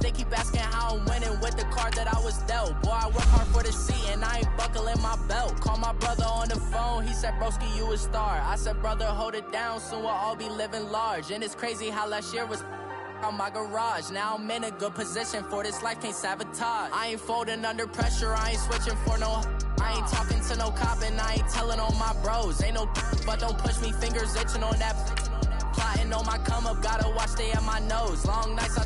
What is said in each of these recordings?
they keep asking how I'm winning with the card that I was dealt. Boy, I work hard for the seat and I ain't buckling my belt. Call my brother on the phone, he said, broski, you a star. I said, brother, hold it down, soon we'll all be living large. And it's crazy how last year was on my garage. Now I'm in a good position for this life, can't sabotage. I ain't folding under pressure, I ain't switching for no. I ain't talking to no cop and I ain't telling on my bros. Ain't no but don't push me, fingers itching on that. Plotting on my come up, gotta watch stay at my nose. Long nights I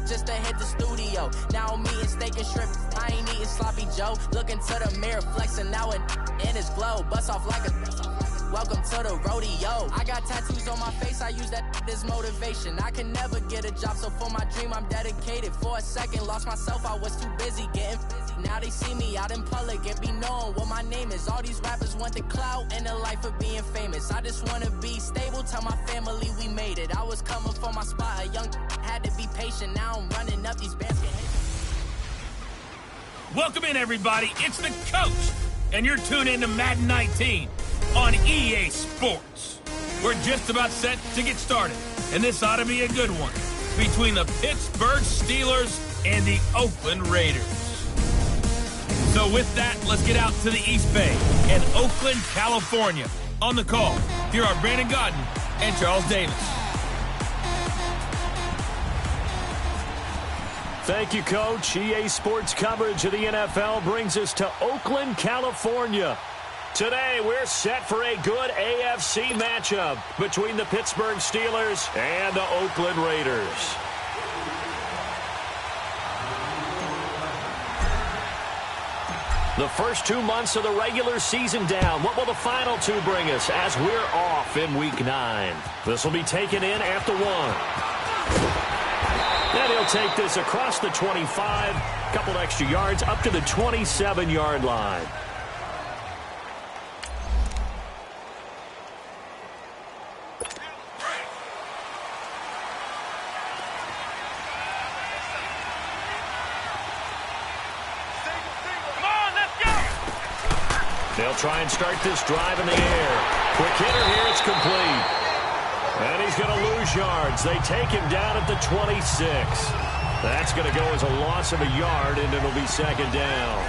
just to hit the studio. Now I'm eating steak and shrimp, I ain't eating sloppy Joe. Looking to the mirror, flexing now and in his glow. Bust off like a welcome to the rodeo. I got tattoos on my face, I use that as motivation. I can never get a job, so for my dream I'm dedicated. For a second, lost myself, I was too busy getting now they see me out in public and be knowing what my name is. All these rappers want the clout and the life of being famous. I just wanna be stable, tell my family we made it. I was coming for my spot, a young had to be patient. Now I'm running up these bands. Welcome in, everybody. It's the coach, and you're tuned in to Madden 19 on EA Sports. We're just about set to get started, and this ought to be a good one between the Pittsburgh Steelers and the Oakland Raiders. So with that, let's get out to the East Bay and Oakland, California. On the call, here are Brandon Godden and Charles Davis. Thank you, Coach. EA Sports coverage of the NFL brings us to Oakland, California. Today, we're set for a good AFC matchup between the Pittsburgh Steelers and the Oakland Raiders. The first 2 months of the regular season down. What will the final two bring us as we're off in Week 9? This will be taken in after 1. And he'll take this across the 25, couple extra yards up to the 27-yard line. They'll try and start this drive in the air. Quick hitter here, it's complete. And he's going to lose yards. They take him down at the 26. That's going to go as a loss of a yard, and it'll be second down.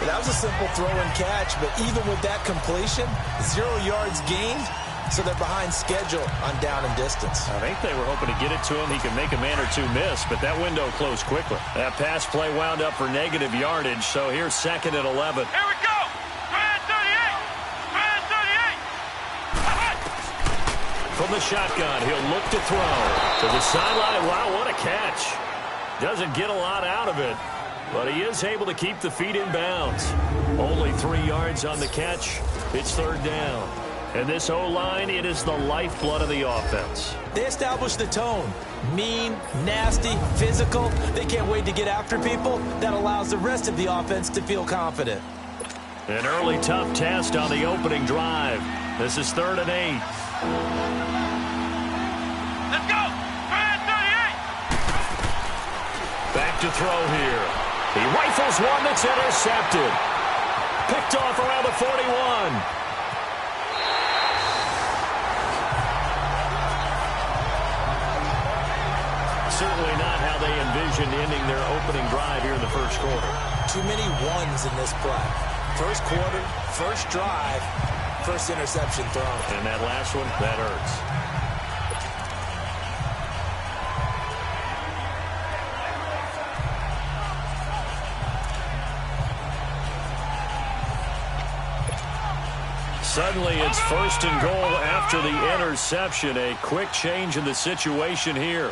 That was a simple throw and catch, but even with that completion, 0 yards gained, so they're behind schedule on down and distance. I think they were hoping to get it to him. He could make a man or two miss, but that window closed quickly. That pass play wound up for negative yardage, so here's second and 11. Here we go! From the shotgun, he'll look to throw. To the sideline, wow, what a catch. Doesn't get a lot out of it, but he is able to keep the feet in bounds. Only 3 yards on the catch. It's third down. And this O-line, it is the lifeblood of the offense. They establish the tone. Mean, nasty, physical. They can't wait to get after people. That allows the rest of the offense to feel confident. An early tough test on the opening drive. This is 3rd and 8. Let's go! 38! Back to throw here. He rifles one that's intercepted. Picked off around the 41. Certainly not how they envisioned ending their opening drive here in the first quarter. Too many ones in this play. First quarter, first drive, first interception thrown. And that last one, that hurts. Suddenly, it's first and goal after the interception. A quick change in the situation here.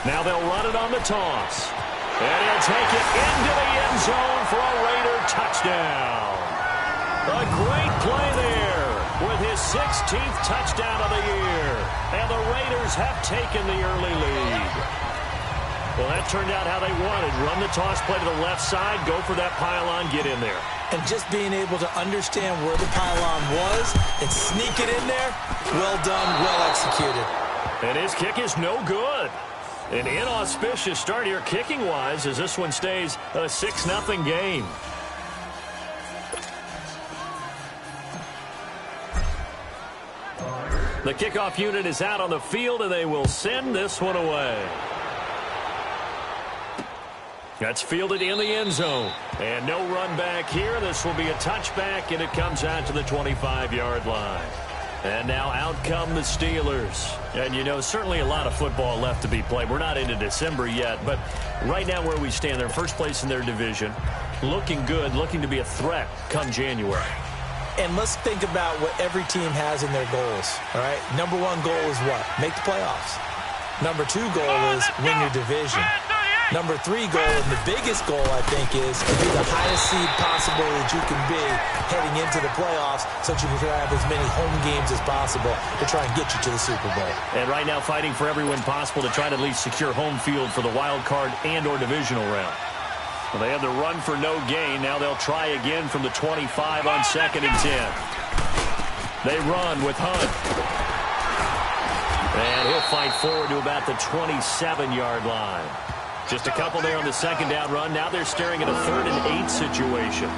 Now they'll run it on the toss. And he'll take it into the end zone for a Raider touchdown. A great play there with his 16th touchdown of the year. And the Raiders have taken the early lead. Well, that turned out how they wanted. Run the toss play to the left side, go for that pylon, get in there. And just being able to understand where the pylon was and sneak it in there, well done, well executed. And his kick is no good. An inauspicious start here kicking-wise as this one stays a 6-0 game. The kickoff unit is out on the field, and they will send this one away. That's fielded in the end zone. And no run back here. This will be a touchback, and it comes out to the 25-yard line. And now out come the Steelers. And, you know, certainly a lot of football left to be played. We're not into December yet, but right now where we stand, they're first place in their division. Looking good, looking to be a threat come January. And let's think about what every team has in their goals, all right? Number one goal is what? Make the playoffs. Number two goal is win your division. Number three goal, and the biggest goal, I think, is to be the highest seed possible that you can be heading into the playoffs so that you can have as many home games as possible to try and get you to the Super Bowl. And right now fighting for every win possible to try to at least secure home field for the wild card and or divisional round. Well, they had the run for no gain. Now they'll try again from the 25 on 2nd and 10. They run with Hunt. And he'll fight forward to about the 27-yard line. Just a couple there on the second down run. Now they're staring at a 3rd and 8 situation.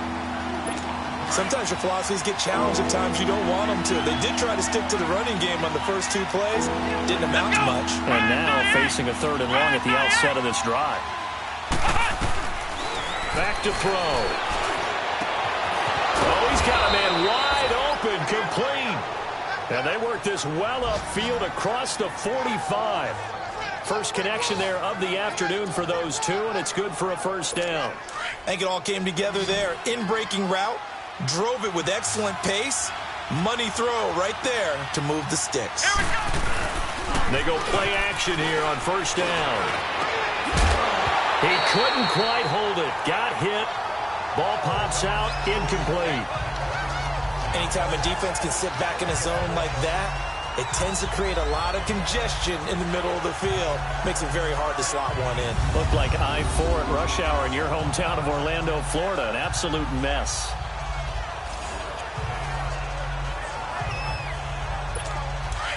Sometimes your philosophies get challenged at times you don't want them to. They did try to stick to the running game on the first 2 plays. Didn't amount to much. And now facing a 3rd and long at the outset of this drive. Back to throw. Oh, he's got a man wide open, complete. And they work this well upfield across the 45. First connection there of the afternoon for those two, and it's good for a first down. I think it all came together there. In-breaking route, drove it with excellent pace. Money throw right there to move the sticks. They go play action here on first down. He couldn't quite hold it. Got hit. Ball pops out. Incomplete. Anytime a defense can sit back in a zone like that, it tends to create a lot of congestion in the middle of the field. Makes it very hard to slot one in. Looked like I-4 at rush hour in your hometown of Orlando, Florida. An absolute mess.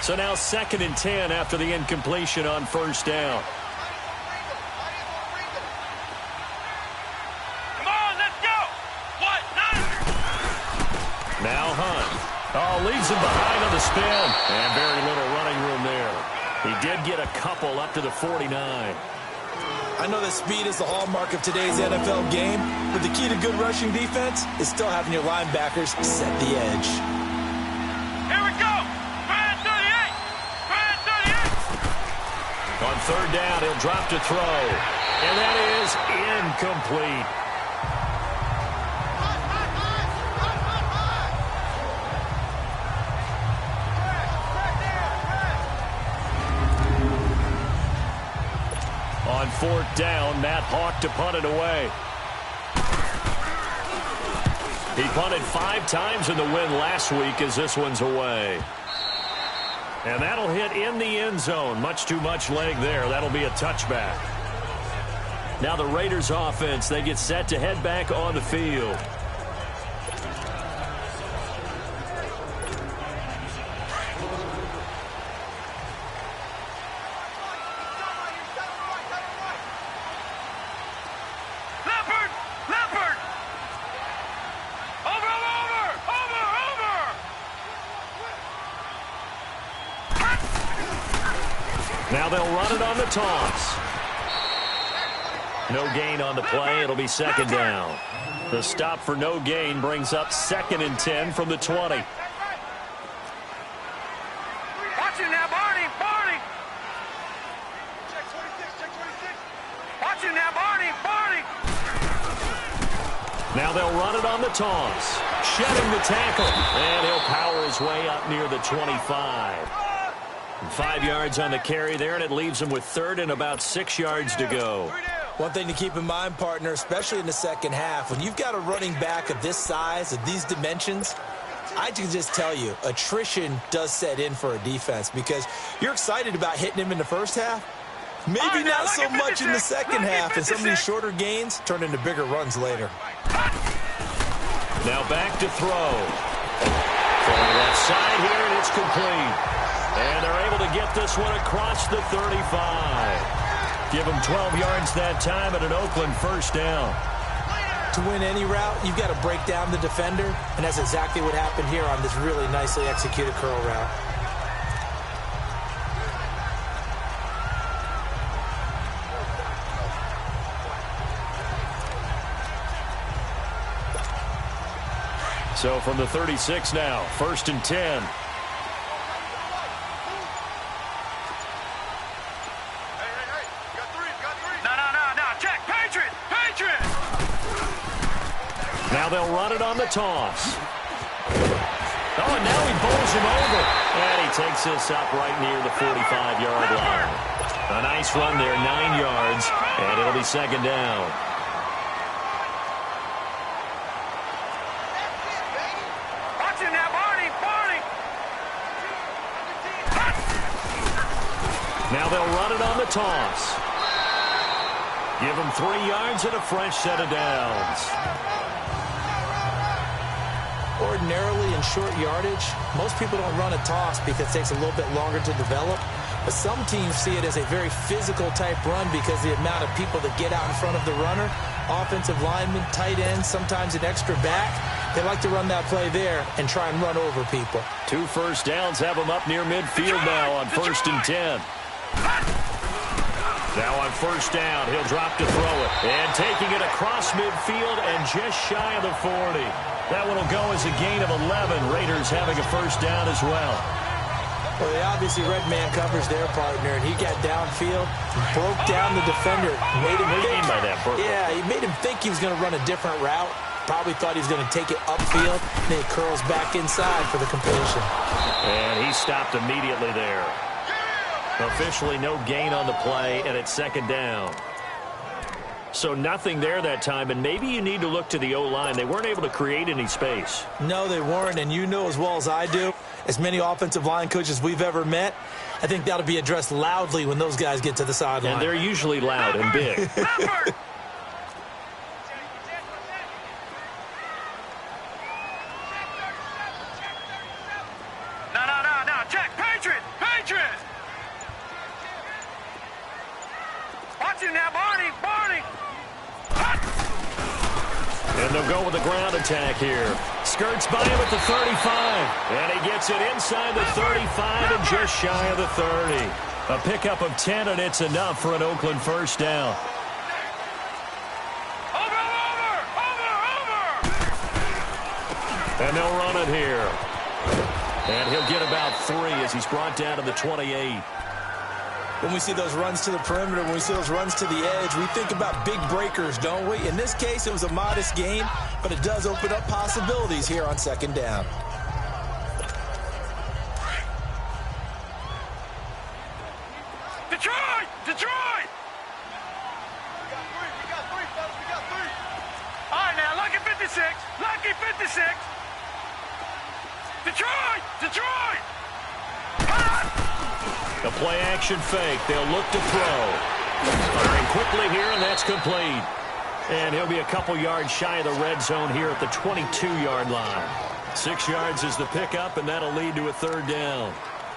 So now 2nd and 10 after the incompletion on first down. Now Hunt. Oh, leaves him behind on the spin. And very little running room there. He did get a couple up to the 49. I know that speed is the hallmark of today's NFL game, but the key to good rushing defense is still having your linebackers set the edge. Here we go. Brad 38. Brad 38. On 3rd down, he'll drop to throw. And that is incomplete. On 4th down, Matt Hawk to punt it away. He punted 5 times in the win last week as this one's away. And that'll hit in the end zone. Much too much leg there. That'll be a touchback. Now the Raiders offense, they get set to head back on the field. Now they'll run it on the toss. No gain on the play. It'll be 2nd down. The stop for no gain brings up 2nd and 10 from the 20. Watch it now, Barney. Barney. Check 26. Check 26. Watch it now, Barney. Barney. Now they'll run it on the toss. Shedding the tackle. And he'll power his way up near the 25. 5 yards on the carry there, and it leaves him with 3rd and about 6 yards to go. One thing to keep in mind, partner, especially in the second half, when you've got a running back of this size, of these dimensions, I can just tell you, attrition does set in for a defense because you're excited about hitting him in the first half. Maybe not so much in the second half, and some of these shorter gains turn into bigger runs later. Now back to throw. Throwing left side here, and it's complete. And they're able to get this one across the 35. Give them 12 yards that time at an Oakland first down. To win any route, you've got to break down the defender, and that's exactly what happened here on this really nicely executed curl route. So from the 36 now, 1st and 10. Now they'll run it on the toss. Oh, and now he bowls him over. And he takes this up right near the 45-yard line. A nice run there, 9 yards, and it'll be 2nd down. Watch him now, Barney. Now they'll run it on the toss. Give him 3 yards and a fresh set of downs. Ordinarily in short yardage, most people don't run a toss because it takes a little bit longer to develop. But some teams see it as a very physical type run because the amount of people that get out in front of the runner, offensive linemen, tight ends, sometimes an extra back, they like to run that play there and try and run over people. 2 first downs have him up near midfield now on 1st and 10. Now on 1st down, he'll drop to throw it. And taking it across midfield and just shy of the 40. That one will go as a gain of 11. Raiders having a 1st down as well. Well, they obviously red man covers their partner, and he got downfield, broke down the defender, made him think. By that, yeah, he made him think he was going to run a different route. Probably thought he was going to take it upfield, and then he curls back inside for the completion. And he stopped immediately there. Officially no gain on the play, and it's 2nd down. So nothing there that time, and maybe you need to look to the O-line. They weren't able to create any space. No, they weren't, and you know as well as I do, as many offensive line coaches we've ever met, I think that'll be addressed loudly when those guys get to the sideline. And they're usually loud and big. No. Check. Patriot. Watch him now, Barney. And they'll go with the ground attack here. Skirts by him at the 35. And he gets it inside the 35 and just shy of the 30. A pickup of 10, and it's enough for an Oakland 1st down. Over. And they'll run it here. And he'll get about 3 as he's brought down to the 28. When we see those runs to the perimeter, when we see those runs to the edge, we think about big breakers, don't we? In this case, it was a modest gain, but it does open up possibilities here on 2nd down. Detroit! We got three, fellas. All right, now, lucky 56. Detroit! A play-action fake. They'll look to throw. Firing quickly here, and that's complete. And he'll be a couple yards shy of the red zone here at the 22-yard line. 6 yards is the pickup, and that'll lead to a 3rd down.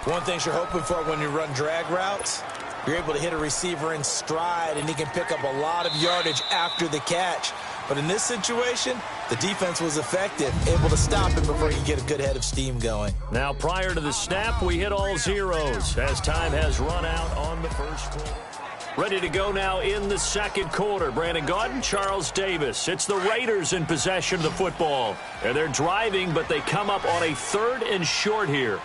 One thing you're hoping for when you run drag routes, you're able to hit a receiver in stride, and he can pick up a lot of yardage after the catch. But in this situation, the defense was effective, able to stop him before he could get a good head of steam going. Now, prior to the snap, we hit all zeros as time has run out on the 1st quarter. Ready to go now in the 2nd quarter. Brandon Gaudin, Charles Davis. It's the Raiders in possession of the football. And they're driving, but they come up on a 3rd and short here.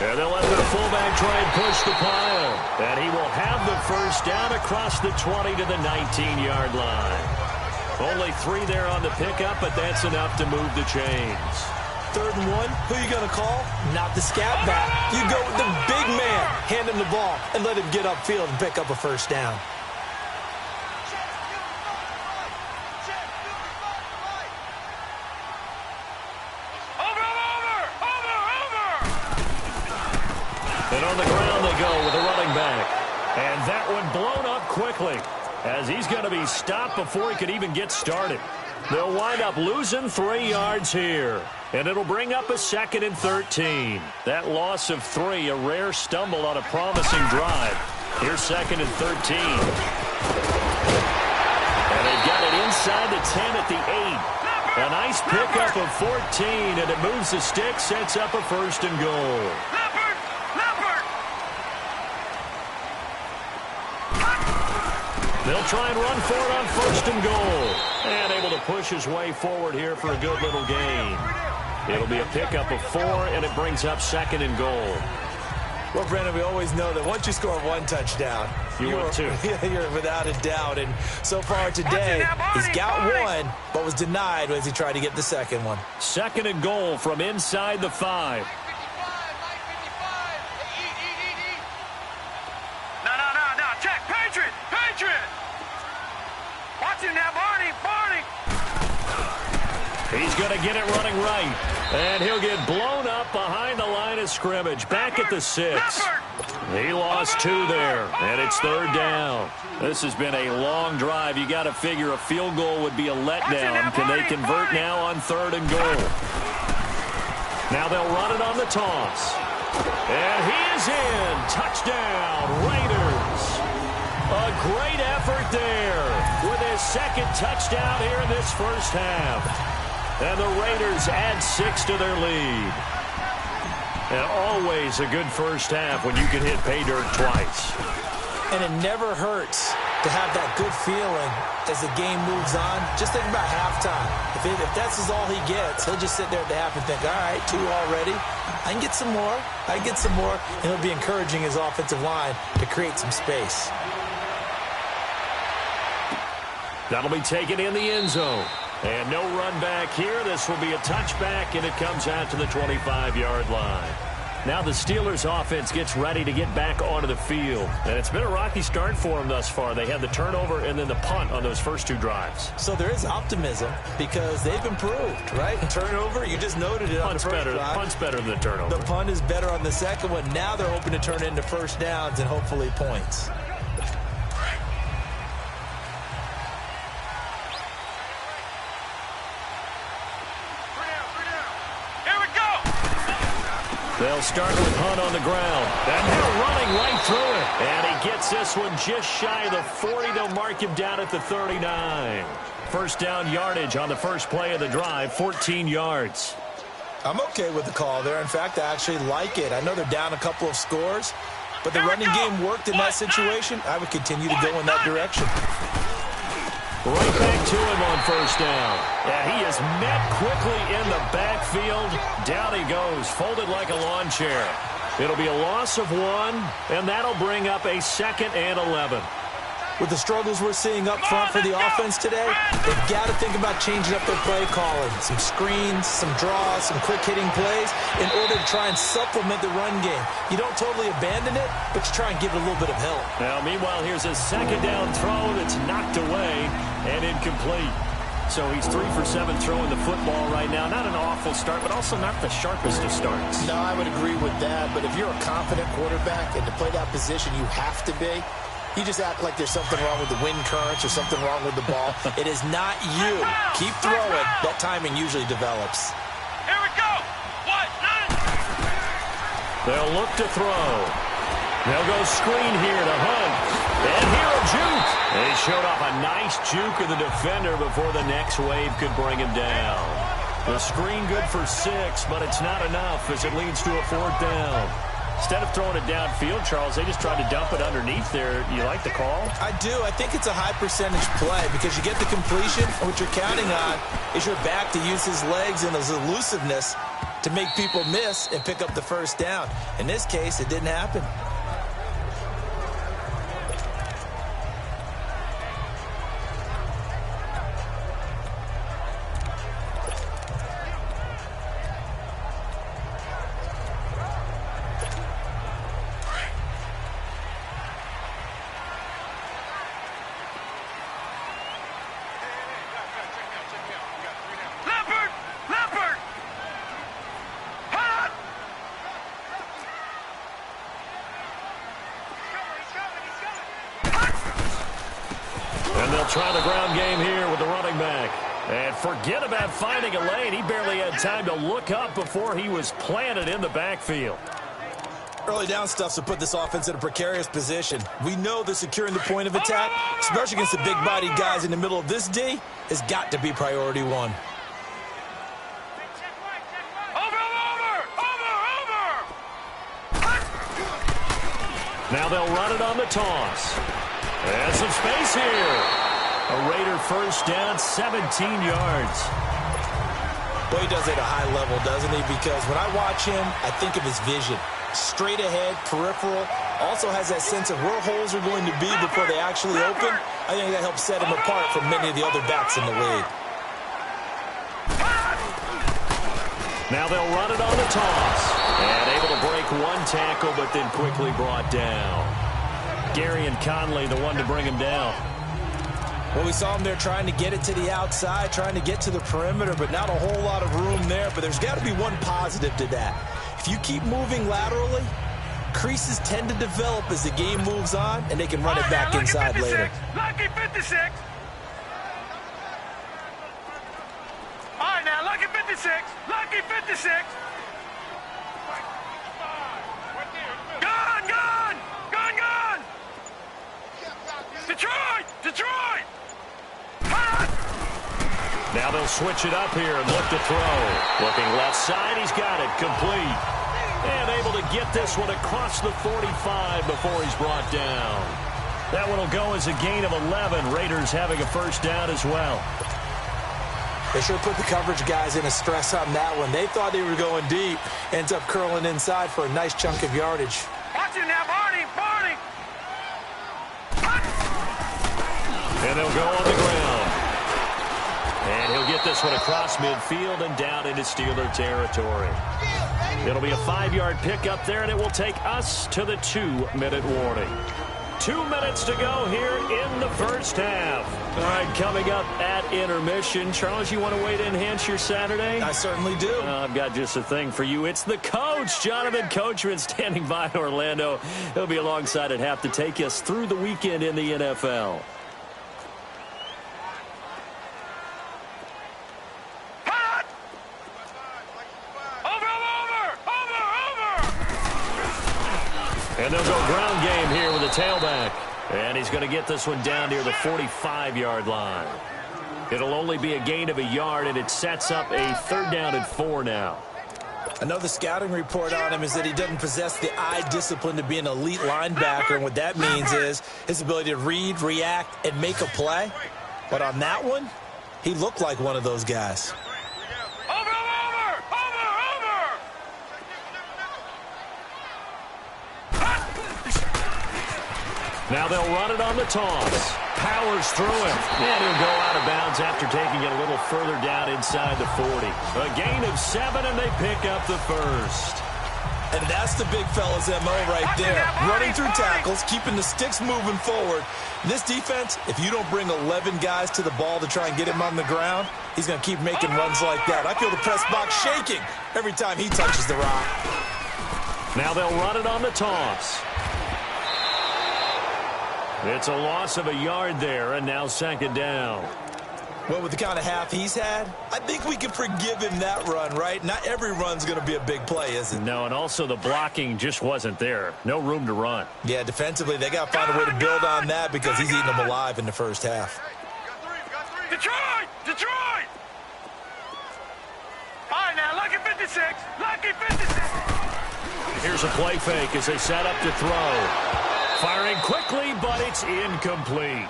And they'll let the fullback try and push the pile. And he will have the 1st down across the 20 to the 19-yard line. Only 3 there on the pickup, but that's enough to move the chains. 3rd and 1, who are you going to call? Not the scat back. You go with the big man, hand him the ball, and let him get upfield and pick up a 1st down. And on the ground they go with a running back. And that one blown up quickly as he's going to be stopped before he could even get started. They'll wind up losing 3 yards here. And it'll bring up a 2nd and 13. That loss of 3, a rare stumble on a promising drive. Here's 2nd and 13. And they've got it inside the 10 at the 8. A nice pickup of 14, and it moves the stick, sets up a 1st and goal. They'll try and run for it on 1st and goal. And able to push his way forward here for a good little gain. It'll be a pickup of 4, and it brings up 2nd and goal. Well, Brandon, we always know that once you score 1 touchdown, you're 2. You're without a doubt. And so far today, he's got 1, but was denied as he tried to get the 2nd one. 2nd and goal from inside the 5. No. Check. Patriot. Watch him now, Barney. He's going to get it running right. And he'll get blown up behind the line of scrimmage. Back at the 6. He lost 2 there, and it's 3rd down. This has been a long drive. You got to figure a field goal would be a letdown. Can they convert now on 3rd and goal? Now they'll run it on the toss. And he is in. Touchdown, Raiders. A great effort there with his 2nd touchdown here in this first half. And the Raiders add 6 to their lead. And always a good first half when you can hit pay dirt twice. And it never hurts to have that good feeling as the game moves on. Just think about halftime. If that's all he gets, he'll just sit there at the half and think, all right, 2 already. I can get some more. And he'll be encouraging his offensive line to create some space. That'll be taken in the end zone. And no run back here. This will be a touchback, and it comes out to the 25-yard line. Now the Steelers' offense gets ready to get back onto the field. And it's been a rocky start for them thus far. They had the turnover and then the punt on those first 2 drives. So there is optimism because they've improved, right? Turnover, you just noted it on the first drive. Punt's better than the turnover. The punt is better on the 2nd one. Now they're hoping to turn into first downs and hopefully points. They'll start with Hunt on the ground. And they're running right through it. And he gets this one just shy of the 40. They'll mark him down at the 39. First down yardage on the first play of the drive, 14 yards. I'm okay with the call there. In fact, I actually like it. I know they're down a couple of scores, but the running game worked in that situation. I would continue to go in that direction. Right back to him on first down. And he is met quickly in the backfield. Down he goes, folded like a lawn chair. It'll be a loss of 1, and that'll bring up a 2nd and 11. With the struggles we're seeing up front for the offense today, they've got to think about changing up their play calling. Some screens, some draws, some quick-hitting plays in order to try and supplement the run game. You don't totally abandon it, but you try and give it a little bit of help. Now, meanwhile, here's a 2nd down throw that's knocked away and incomplete. So he's 3 for 7 throwing the football right now. Not an awful start, but also not the sharpest of starts. No, I would agree with that. But if you're a confident quarterback and to play that position, you have to be. You just act like there's something wrong with the wind currents or something wrong with the ball. It is not you. Keep throwing. That timing usually develops. Here we go. What? They'll look to throw. They'll go screen here to Hunt. And here a juke. They showed off a nice juke of the defender before the next wave could bring him down. The screen good for 6, but it's not enough as it leads to a 4th down. Instead of throwing it downfield, Charles, they just tried to dump it underneath there. You like the call? I do. I think it's a high percentage play because you get the completion, and what you're counting on is your back to use his legs and his elusiveness to make people miss and pick up the first down. In this case, it didn't happen. Try the ground game here with the running back. And forget about finding a lane. He barely had time to look up before he was planted in the backfield. Early down stuff to put this offense in a precarious position. We know that securing the point of attack, especially against the big-bodied guys in the middle of this D, has got to be priority 1. Now they'll run it on the toss. And some space here. A Raider first down, 17 yards. Well, he does it at a high level, doesn't he? Because when I watch him, I think of his vision. Straight ahead, peripheral. Also has that sense of where holes are going to be before they actually open. I think that helps set him apart from many of the other backs in the league. Now they'll run it on the toss. And able to break one tackle, but then quickly brought down. Gary and Conley, the one to bring him down. Well, we saw him there trying to get it to the outside, trying to get to the perimeter, but not a whole lot of room there. But there's got to be one positive to that. If you keep moving laterally, creases tend to develop as the game moves on, and they can run it back inside later. Lucky 56. All right, now, lucky 56. Lucky 56. Gone, gone. Gone, gone. Detroit, Detroit. Now they'll switch it up here and look to throw. Looking left side, he's got it, complete. And able to get this one across the 45 before he's brought down. That one will go as a gain of 11. Raiders having a first down as well. They sure put the coverage guys in a stress on that one. They thought they were going deep. Ends up curling inside for a nice chunk of yardage. Watch it now, Barney, Barney. And they'll go on the ground. And he'll get this one across midfield and down into Steeler territory. It'll be a 5-yard pickup there, and it will take us to the 2-minute warning. 2 minutes to go here in the first half. All right, coming up at intermission. Charles, you want to wait to enhance your Saturday? I certainly do. I've got just a thing for you. It's the coach, Jonathan Coachman, standing by in Orlando. He'll be alongside at half to take us through the weekend in the NFL. And they'll go ground game here with a tailback. And he's going to get this one down near the 45-yard line. It'll only be a gain of a yard, and it sets up a 3rd down and 4 now. Another scouting report on him is that he doesn't possess the eye discipline to be an elite linebacker. And what that means is his ability to read, react, and make a play. But on that one, he looked like one of those guys. Now they'll run it on the toss. Powers through him. And he'll go out of bounds after taking it a little further down inside the 40. A gain of 7, and they pick up the first. And that's the big fella's MO right there. Running through tackles, keeping the sticks moving forward. This defense, if you don't bring 11 guys to the ball to try and get him on the ground, he's going to keep making runs like that. I feel the press box shaking every time he touches the rock. Now they'll run it on the toss. It's a loss of a yard there, and now 2nd down. Well, with the kind of half he's had, I think we can forgive him that run, right? Not every run's going to be a big play, is it? No, and also the blocking just wasn't there. No room to run. Yeah, defensively, they got to find a way to build on that because he's eating them alive in the first half. Detroit! Detroit! All right, now, lucky 56. Lucky 56. Here's a play fake as they set up to throw. Firing quickly, but it's incomplete.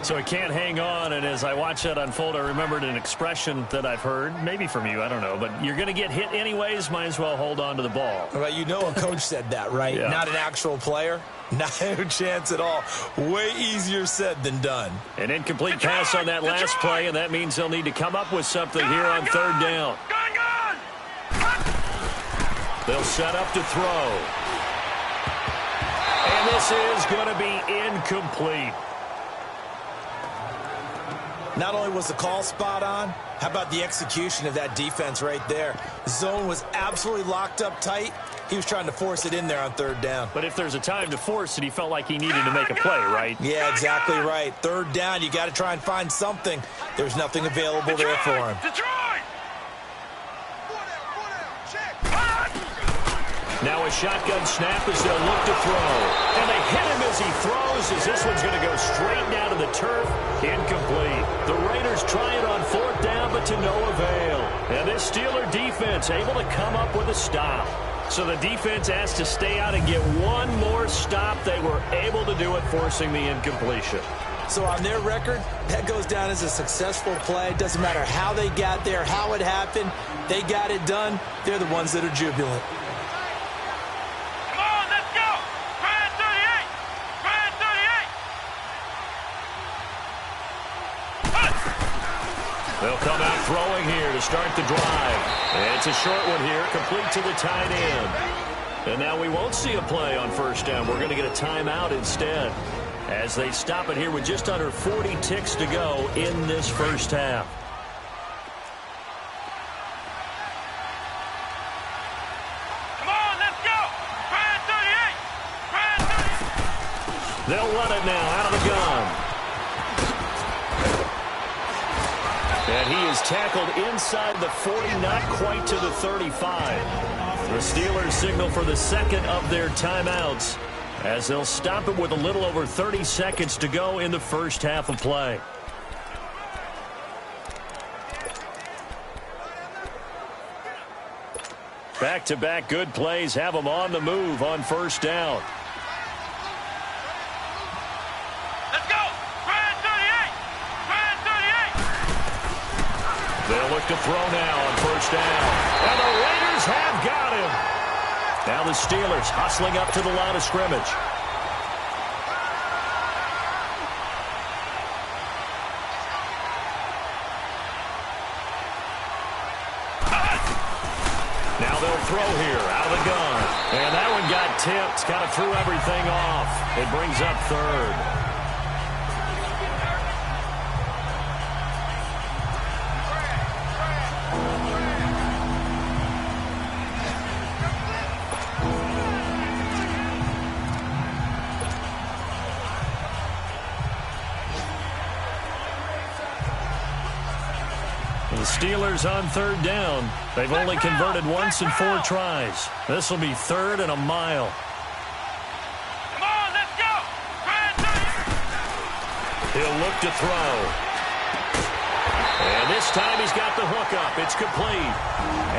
So it can't hang on, and as I watch that unfold, I remembered an expression that I've heard, maybe from you, I don't know, but you're going to get hit anyways, might as well hold on to the ball. Well, you know a coach said that, right? Yeah. Not an actual player. Not a chance at all. Way easier said than done. An incomplete pass on that last play, and that means they'll need to come up with something here on 3rd down. They'll set up to throw. And this is going to be incomplete. Not only was the call spot on, how about the execution of that defense right there? The zone was absolutely locked up tight. He was trying to force it in there on 3rd down. But if there's a time to force it, he felt like he needed to make a play, right? Yeah, exactly right. 3rd down, you got to try and find something. There's nothing available there for him. Now a shotgun snap as they'll look to throw. And they hit him as he throws, as this one's going to go straight down to the turf. Incomplete. The Raiders try it on 4th down, but to no avail. And this Steeler defense able to come up with a stop. So the defense asked to stay out and get one more stop. They were able to do it, forcing the incompletion. So on their record, that goes down as a successful play. Doesn't matter how they got there, how it happened. They got it done. They're the ones that are jubilant. Come on, let's go. Try it 38. Try it 38. They'll come out throwing here to start the drive. And it's a short one here, complete to the tight end. And now we won't see a play on first down. We're going to get a timeout instead, as they stop it here with just under 40 ticks to go in this first half. Come on, let's go. Try it 38. Try it 38. They'll run it now out of the gun. And he is tackled inside the 40, not quite to the 35. The Steelers signal for the second of their timeouts, as they'll stop it with a little over 30 seconds to go in the first half of play. Back-to-back good plays have them on the move on first down. Let's go. Try it 38. Try it 38. They'll look to throw now on first down. And the Raiders have got him. Now the Steelers hustling up to the line of scrimmage. Now they'll throw here out of the gun. And that one got tipped. Kind of threw everything off. It brings up third. Steelers on third down. They've only converted once in 4 tries. This will be 3rd and a mile. Come on, let's go. Try it 38. He'll look to throw. And this time he's got the hook up. It's complete.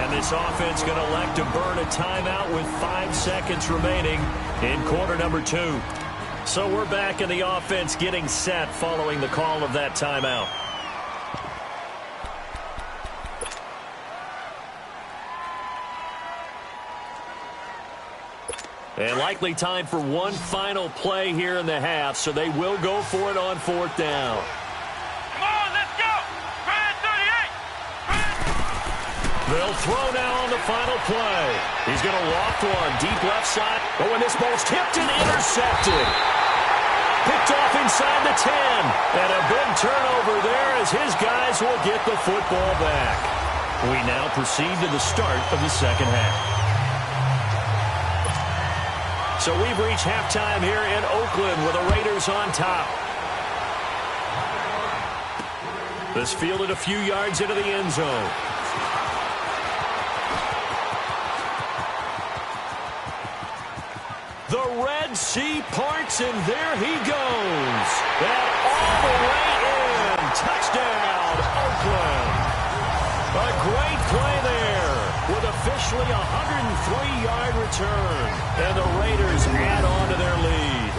And this offense going to elect to burn a timeout with 5 seconds remaining in quarter number 2. So we're back in the offense getting set following the call of that timeout. And likely time for one final play here in the half, so they will go for it on 4th down. Come on, let's go. Try it 38. They'll throw now on the final play. He's going to loft one deep left side. Oh, and this ball's tipped and intercepted. Picked off inside the 10. And a big turnover there as his guys will get the football back. We now proceed to the start of the second half. So we've reached halftime here in Oakland with the Raiders on top. This fielded a few yards into the end zone. The Red Sea parts, and there he goes. And all the way in. Touchdown, Oakland. A great play there with officially a 103-yard return. And the Raiders add on to their lead.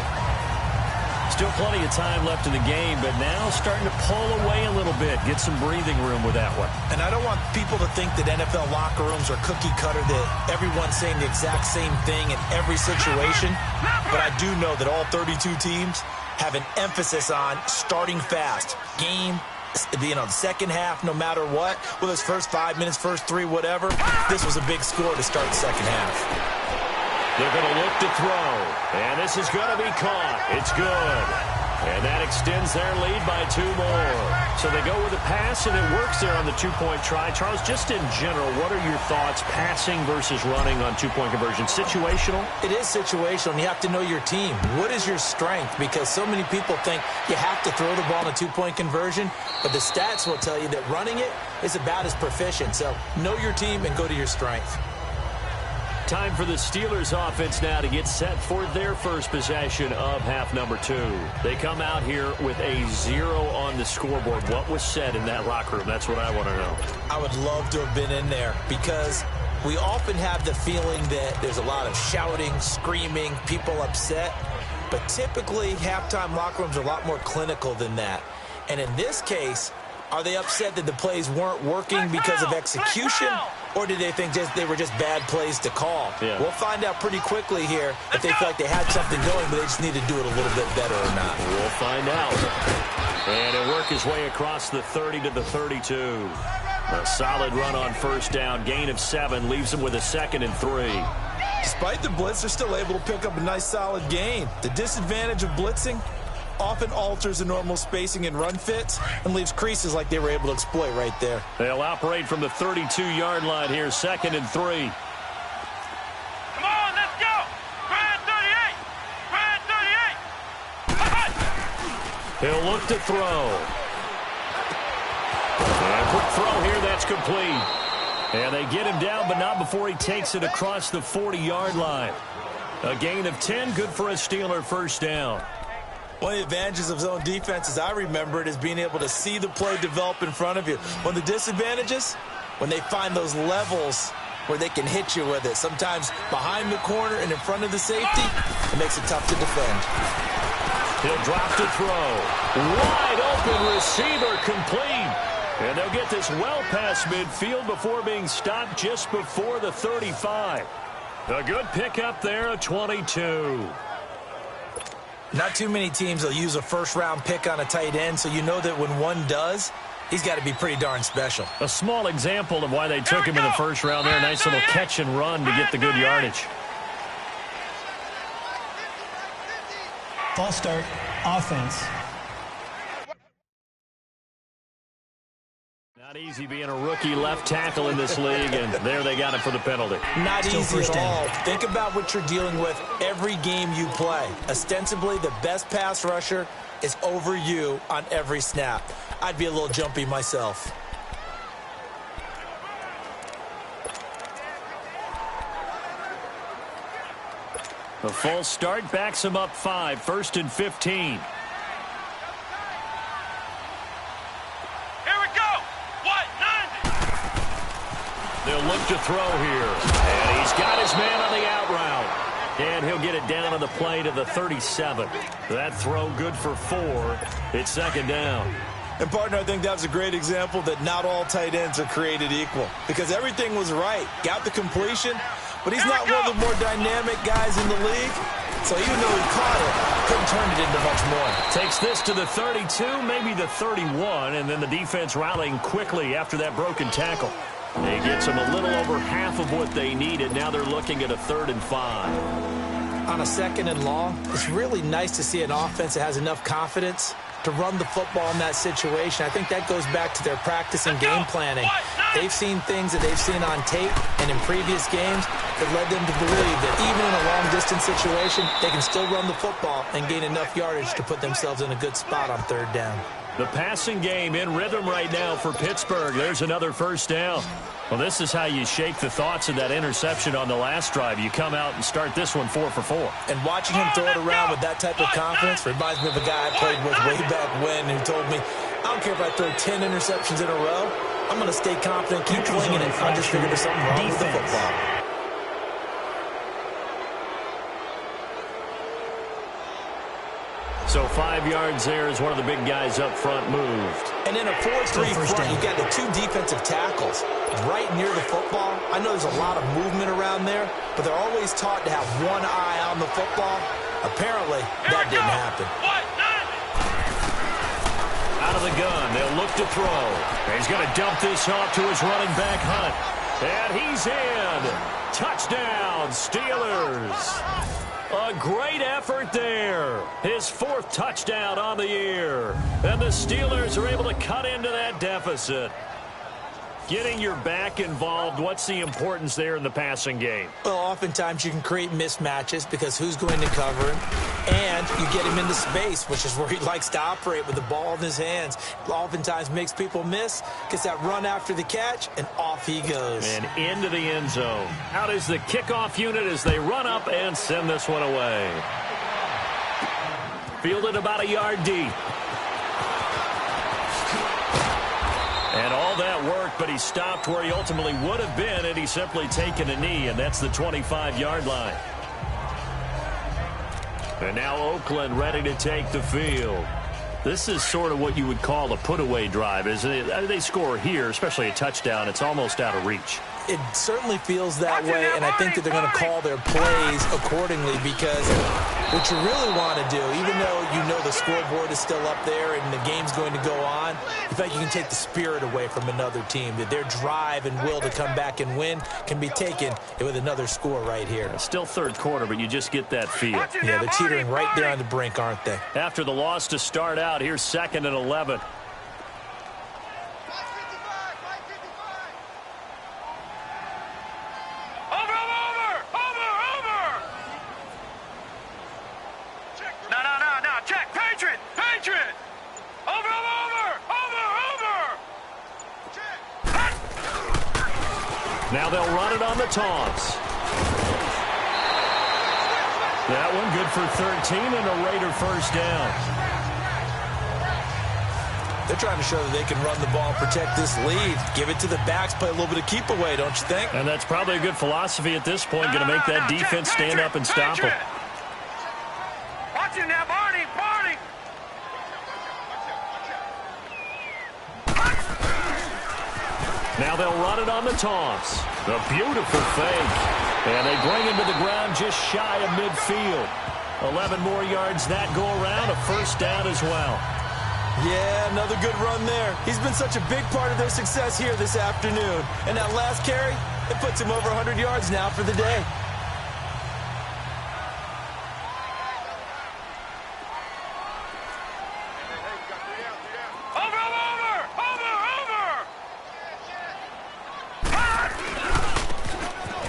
Still plenty of time left in the game, but now starting to pull away a little bit. Get some breathing room with that one. And I don't want people to think that NFL locker rooms are cookie cutter, that everyone's saying the exact same thing in every situation. But I do know that all 32 teams have an emphasis on starting fast. Game, the second half, no matter what, whether it's first 5 minutes, first 3, whatever, this was a big score to start the second half. They're going to look to throw, and this is going to be caught. It's good, and that extends their lead by 2 more. So they go with a pass, and it works there on the 2-point try. Charles, just in general, what are your thoughts, passing versus running on 2-point conversion? Situational? It is situational, and you have to know your team. What is your strength? Because so many people think you have to throw the ball in a 2-point conversion, but the stats will tell you that running it is about as proficient. So know your team and go to your strength. Time for the Steelers offense now to get set for their first possession of half number 2. They come out here with a 0 on the scoreboard. What was said in that locker room? That's what I want to know. I would love to have been in there, because We often have the feeling that there's a lot of shouting, screaming, people upset. But typically, halftime locker rooms are a lot more clinical than that. And in this case, are they upset that the plays weren't working because of execution? Or did they think they were just bad plays to call? Yeah. We'll find out pretty quickly here if they feel like they had something going, but they just need to do it a little bit better or not. We'll find out. And he'll work his way across the 30 to the 32. A solid run on first down. Gain of 7 leaves him with a 2nd and 3. Despite the blitz, they're still able to pick up a nice solid gain. The disadvantage of blitzing often alters the normal spacing and run fits and leaves creases like they were able to exploit right there. They'll operate from the 32-yard line here, 2nd and 3. Come on, let's go. Grand 38. Grand 38. He'll look to throw. And a quick throw here, that's complete. And they get him down, but not before he takes it across the 40-yard line. A gain of 10, good for a Steeler first down. One of the advantages of zone defense, as I remember it, is being able to see the play develop in front of you. One of the disadvantages, when they find those levels where they can hit you with it. Sometimes behind the corner and in front of the safety, it makes it tough to defend. He'll drop to throw. Wide open receiver complete. And they'll get this well past midfield before being stopped just before the 35. A good pickup there, a 22. Not too many teams will use a first-round pick on a tight end, so you know that when one does, he's got to be pretty darn special. A small example of why they took him in the first round there. A nice little catch and run to get the good yardage. False start, offense. Not easy being a rookie left tackle in this league, and there they got him for the penalty. Not easy at all. Think about what you're dealing with every game you play. Ostensibly, the best pass rusher is over you on every snap. I'd be a little jumpy myself. The false start backs him up 5, 1st and 15. They'll look to throw here. And he's got his man on the out route. And he'll get it down on the play to the 37. That throw good for 4. It's 2nd down. And, partner, I think that was a great example that not all tight ends are created equal. Because everything was right. Got the completion, but he's not one of the more dynamic guys in the league. So even though he caught it, couldn't turn it into much more. Takes this to the 32, maybe the 31, and then the defense rallying quickly after that broken tackle. He gets them a little over half of what they needed. Now they're looking at a 3rd and 5. On a 2nd and long, it's really nice to see an offense that has enough confidence to run the football in that situation. I think that goes back to their practice and game planning. They've seen things that they've seen on tape and in previous games that led them to believe that even in a long-distance situation, they can still run the football and gain enough yardage to put themselves in a good spot on 3rd down. The passing game in rhythm right now for Pittsburgh. There's another first down. Well, this is how you shake the thoughts of that interception on the last drive. You come out and start this one 4 for 4. And watching him throw it around with that type of confidence reminds me of a guy I played with way back when who told me, I don't care if I throw 10 interceptions in a row. I'm going to stay confident, keep flinging it. I just figured there's something wrong with the football. So 5 yards there as one of the big guys up front moved. And in a 4-3 front, you got the 2 defensive tackles right near the football. I know there's a lot of movement around there, but they're always taught to have one eye on the football. Apparently, that didn't happen. Out of the gun, they'll look to throw. He's going to dump this off to his running back, Hunt. And he's in. Touchdown, Steelers. A great effort there. His 4th touchdown on the year. And the Steelers are able to cut into that deficit. Getting your back involved, what's the importance there in the passing game? Well, oftentimes you can create mismatches because who's going to cover him? And you get him into space, which is where he likes to operate with the ball in his hands. Oftentimes makes people miss, gets that run after the catch, and off he goes. And into the end zone. Out is the kickoff unit as they run up and send this one away. Fielded about a yard deep. And all that worked, but he stopped where he ultimately would have been had he simply taken a knee, and that's the 25-yard line. And now Oakland ready to take the field. This is sort of what you would call a put-away drive, isn't it? I mean, they score here, especially a touchdown. It's almost out of reach. It certainly feels that way, and I think that they're going to call their plays accordingly, because what you really want to do, even though you know the scoreboard is still up there and the game's going to go on, you think you can take the spirit away from another team, that their drive and will to come back and win can be taken with another score right here. It's still third quarter, but you just get that feel. Yeah, they're teetering right there on the brink, aren't they? After the loss to start out, here's 2nd and 11. Now they'll run it on the toss. That one good for 13 and a Raider first down. They're trying to show that they can run the ball and protect this lead. Give it to the backs, play a little bit of keep away, don't you think? And that's probably a good philosophy at this point. Going to make that defense stand up and stop them. Watch him now, Barney, Barney. Now they'll run it on the toss. A beautiful fake. And they bring him to the ground just shy of midfield. 11 more yards that go around. A first down as well. Yeah, another good run there. He's been such a big part of their success here this afternoon. And that last carry, it puts him over 100 yards now for the day.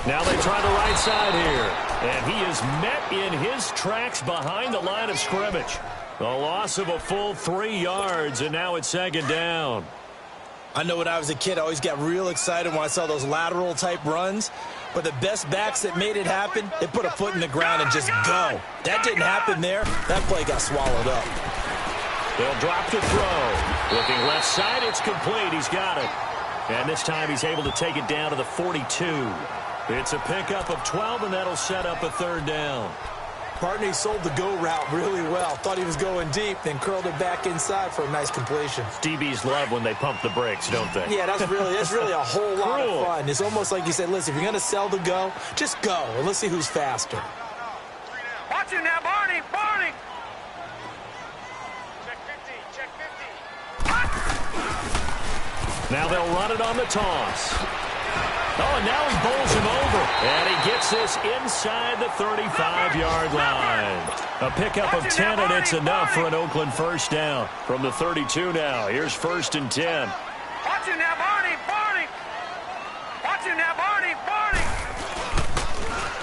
Now they try the right side here. And he is met in his tracks behind the line of scrimmage. The loss of a full 3 yards, and now it's 2nd down. I know when I was a kid, I always got real excited when I saw those lateral-type runs. But the best backs that made it happen, they put a foot in the ground and just go. That didn't happen there. That play got swallowed up. They'll drop to throw. Looking left side, it's complete. He's got it. And this time he's able to take it down to the 42. It's a pickup of 12, and that'll set up a 3rd down. Partney sold the go route really well. Thought he was going deep, then curled it back inside for a nice completion. DBs love when they pump the brakes, don't they? Yeah, that's really a whole lot of fun. It's almost like you said, listen, if you're going to sell the go, just go, and let's see who's faster. Watch him now, Barney, Barney. Check 50, check 50. Now they'll run it on the toss. Oh, and now he bowls him over. And he gets this inside the 35-yard line. A pickup of 10, and it's enough for an Oakland first down. From the 32 now, here's 1st and 10. Watch him now, Barney, Barney. Watch him now, Barney, Barney.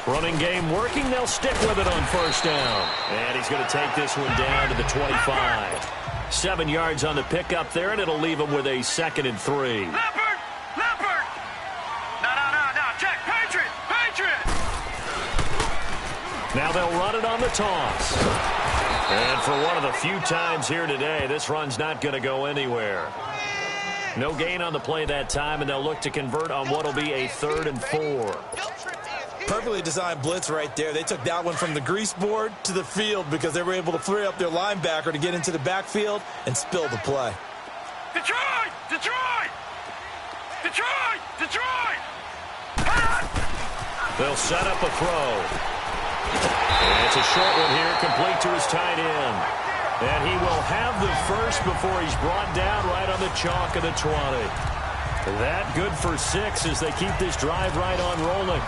Running game working. They'll stick with it on first down. And he's going to take this one down to the 25. 7 yards on the pickup there, and it'll leave him with a 2nd and 3. Leopard, Leopard. No, check, Patriot, Patriot. Now they'll run it on the toss. And for one of the few times here today, this run's not going to go anywhere. No gain on the play that time, and they'll look to convert on what will be a 3rd and 4. Perfectly designed blitz right there. They took that one from the grease board to the field because they were able to free up their linebacker to get into the backfield and spill the play. Detroit! Detroit! Detroit! Detroit! They'll set up a throw. And it's a short one here, complete to his tight end. And he will have the first before he's brought down right on the chalk of the 20. That good for 6 as they keep this drive right on rolling.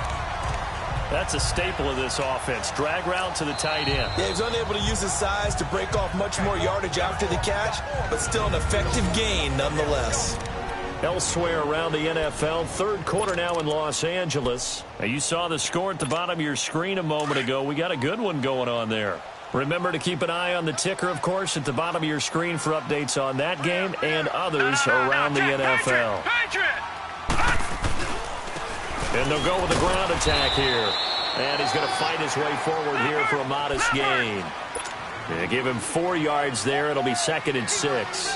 That's a staple of this offense. Drag route to the tight end. Yeah, he was unable to use his size to break off much more yardage after the catch, but still an effective gain nonetheless. Elsewhere around the NFL, 3rd quarter now in Los Angeles. Now, you saw the score at the bottom of your screen a moment ago. We got a good one going on there. Remember to keep an eye on the ticker, of course, at the bottom of your screen for updates on that game and others around the NFL. And they'll go with the ground attack here. And he's going to fight his way forward here for a modest gain. They give him 4 yards there. It'll be 2nd and 6.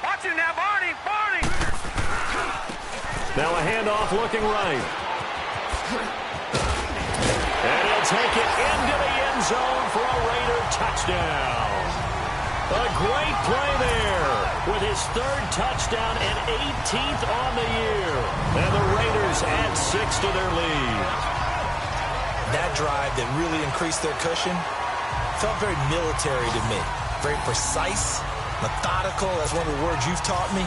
Watch him now, Barney. Barney. Now a handoff looking right. And he'll take it into the end zone for a Raider touchdown. A great play there with his third touchdown and 18th on the year. And the Raiders add 6 to their lead. That drive that really increased their cushion felt very military to me. Very precise, methodical. That's one of the words you've taught me.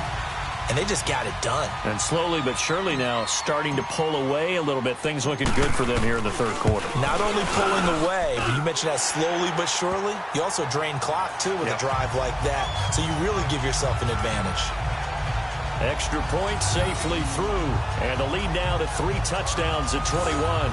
And they just got it done. And slowly but surely now starting to pull away a little bit. Things looking good for them here in the third quarter. Not only pulling away, but you mentioned that slowly but surely. You also drain clock, too, with a drive like that. So you really give yourself an advantage. Extra point safely through. And the lead now to 3 touchdowns at 21.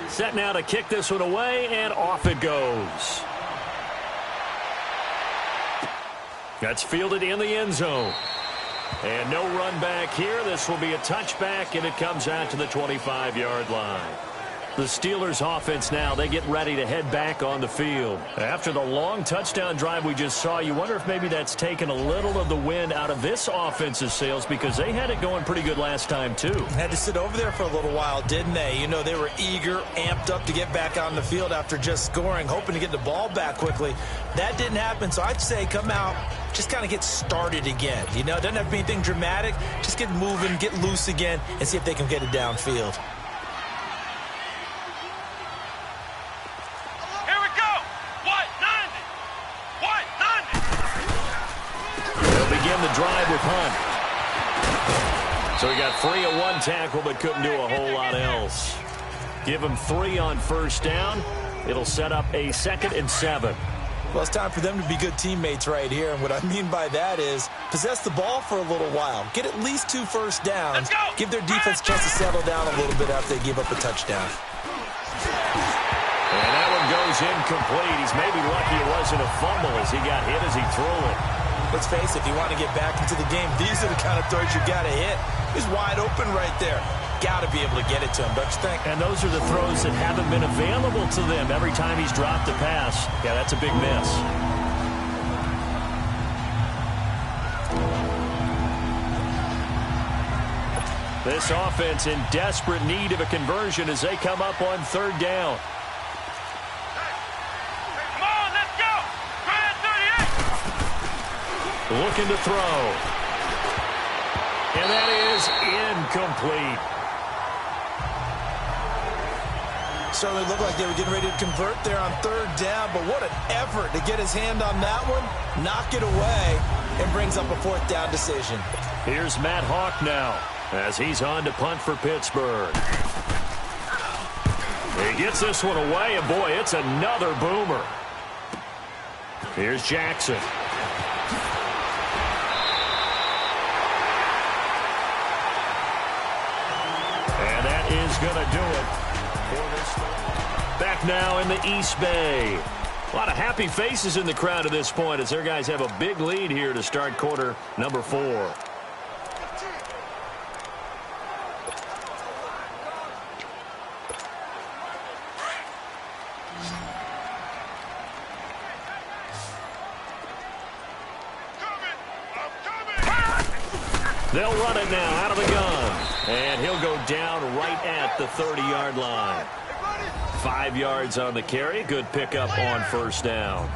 Set now to kick this one away, and off it goes. That's fielded in the end zone. And no run back here. This will be a touchback, and it comes out to the 25-yard line. The Steelers' offense now, they get ready to head back on the field. After the long touchdown drive we just saw, you wonder if maybe that's taken a little of the wind out of this offense's sails because they had it going pretty good last time, too. Had to sit over there for a little while, didn't they? You know, they were eager, amped up to get back on the field after just scoring, hoping to get the ball back quickly. That didn't happen, so I'd say come out, just kind of get started again. You know, it doesn't have to be anything dramatic. Just get moving, get loose again, and see if they can get it downfield. Drive with Hunt. So he got free of one tackle but couldn't do a whole lot else. Give him 3 on first down. It'll set up a 2nd and 7. Well, it's time for them to be good teammates right here. And what I mean by that is possess the ball for a little while. Get at least 2 first downs. Give their defense a chance to settle down a little bit after they give up a touchdown. And that one goes incomplete. He's maybe lucky it wasn't a fumble as he got hit as he threw it. Let's face it, if you want to get back into the game, these are the kind of throws you got to hit. He's wide open right there. Got to be able to get it to him, don't you think? And those are the throws that haven't been available to them every time he's dropped a pass. Yeah, that's a big miss. This offense in desperate need of a conversion as they come up on 3rd down. Looking to throw. And that is incomplete. Certainly looked like they were getting ready to convert there on 3rd down, but what an effort to get his hand on that one, knock it away, and brings up a 4th down decision. Here's Matt Hawk now as he's on to punt for Pittsburgh. He gets this one away, and boy, it's another boomer. Here's Jackson. Is going to do it for this. Back now in the East Bay. A lot of happy faces in the crowd at this point as their guys have a big lead here to start quarter number 4. They'll run it now out of the gun. And he'll go down right at the 30-yard line. 5 yards on the carry. Good pickup on first down.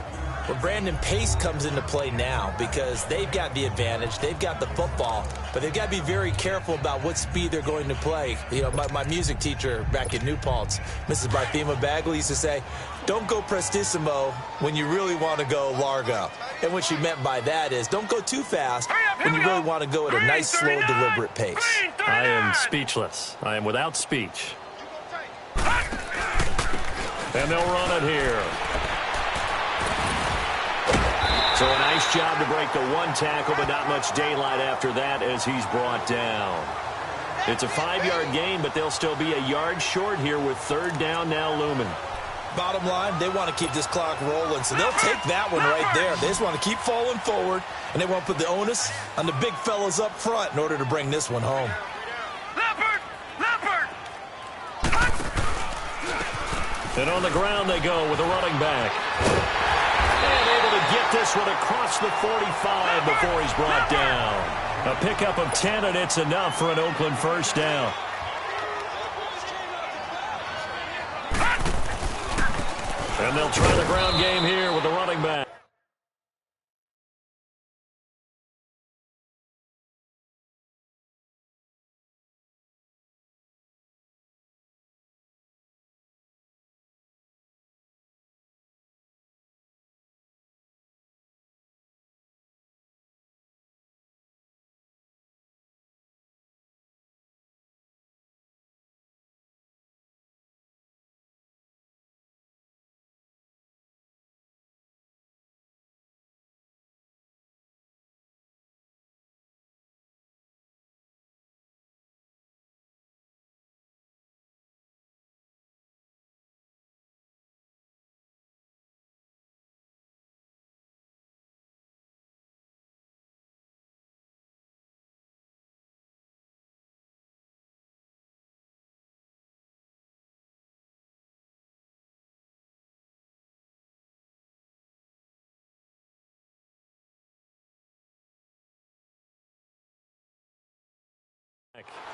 Well, Brandon, pace comes into play now because they've got the advantage. They've got the football, but they've got to be very careful about what speed they're going to play. You know, my music teacher back in New Paltz, Mrs. Barthema Bagley, used to say, don't go prestissimo when you really want to go largo. And what she meant by that is don't go too fast when you really want to go at a nice, slow, deliberate pace. I am speechless. I am without speech. And they'll run it here. So a nice job to break the one tackle, but not much daylight after that as he's brought down. It's a 5-yard gain, but they'll still be a yard short here with third down now looming. Bottom line, they want to keep this clock rolling, so they'll take that one right there. They just want to keep falling forward, and they want to put the onus on the big fellas up front in order to bring this one home. Leopard! Leopard! And on the ground they go with a running back. And able to get this one across the 45 before he's brought down. A pickup of 10, and it's enough for an Oakland first down. And they'll try the ground game here with the running back.